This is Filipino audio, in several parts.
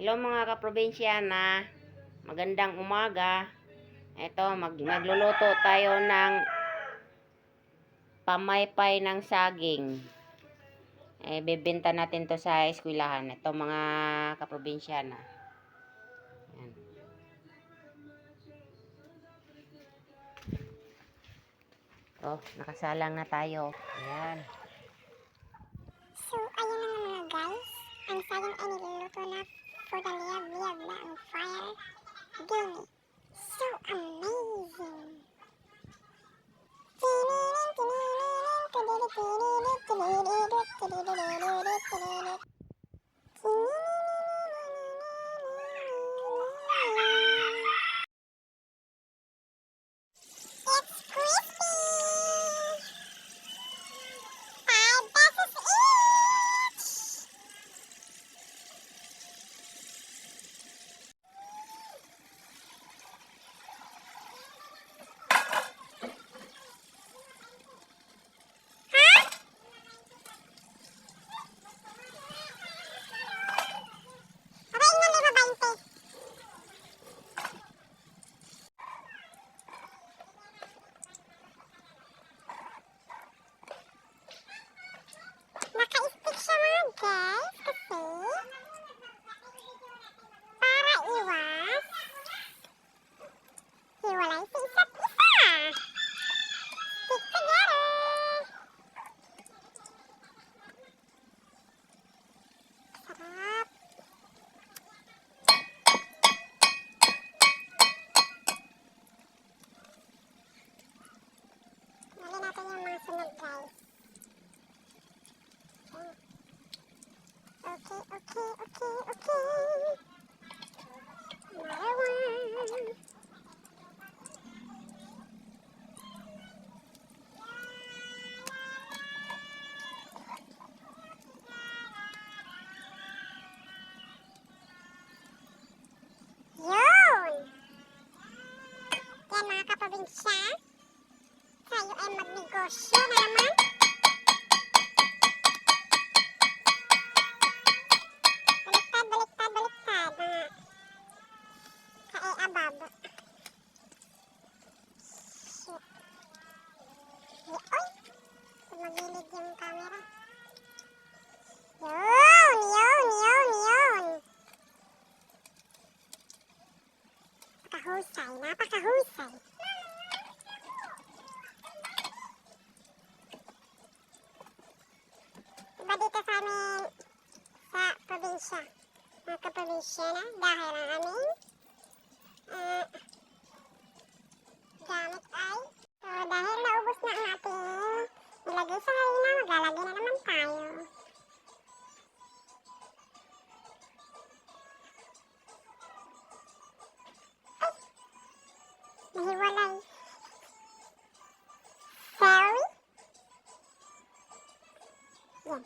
Hello mga kaprobinsyana, magandang umaga. Ito, magluluto tayo ng pamaypay ng saging. Bibenta natin to sa eskwelahan. Ito mga kaprobinsyana. Ayan. Nakasalang na tayo. Ayan. So, ayun na nga mga guys. Ang sayang ay niluluto na for the liyab-liyab na ang fire dini. So amazing! It's crispy! 5 pesos each! Naka-stick siya mga guys kasi para iwas hiwalay sa isa't isa. Stick together! Sarap! Dali natin yung mga sunod guys. Okay. Another one. Yun! Yan mga kaprobinsya. Tayo ay magnegosyo na naman. Baliktad. Kae-abab. Shit. Oy! Sumagilid yung camera. Yun! Napakahusay. Diba dito sa amin sa probinsya, mga kaprobinsya na, dahil ang aming gamit ay dahil naubos na ang ating nilagay sa harina, maglalagay na naman tayo. Nahiwalay. Sorry? Yan.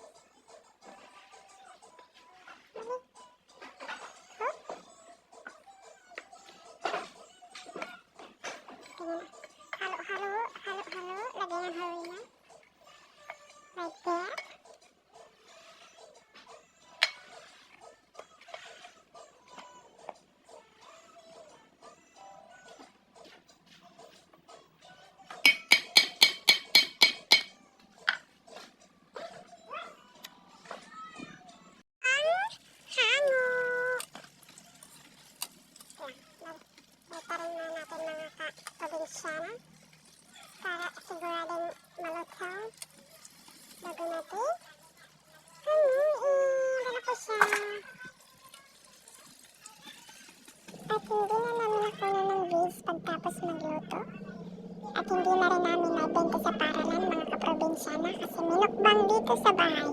Halo. Lagyan ng harina. Right there. Tarin na natin mga kaprobinsyana para siguradong malutong bago natin haluin. Gana po siya. At hindi na namin nakuha ng views pagtapos magluto. At hindi na rin namin naibenta sa paralan mga kaprobinsyana kasi minukbang dito sa bahay.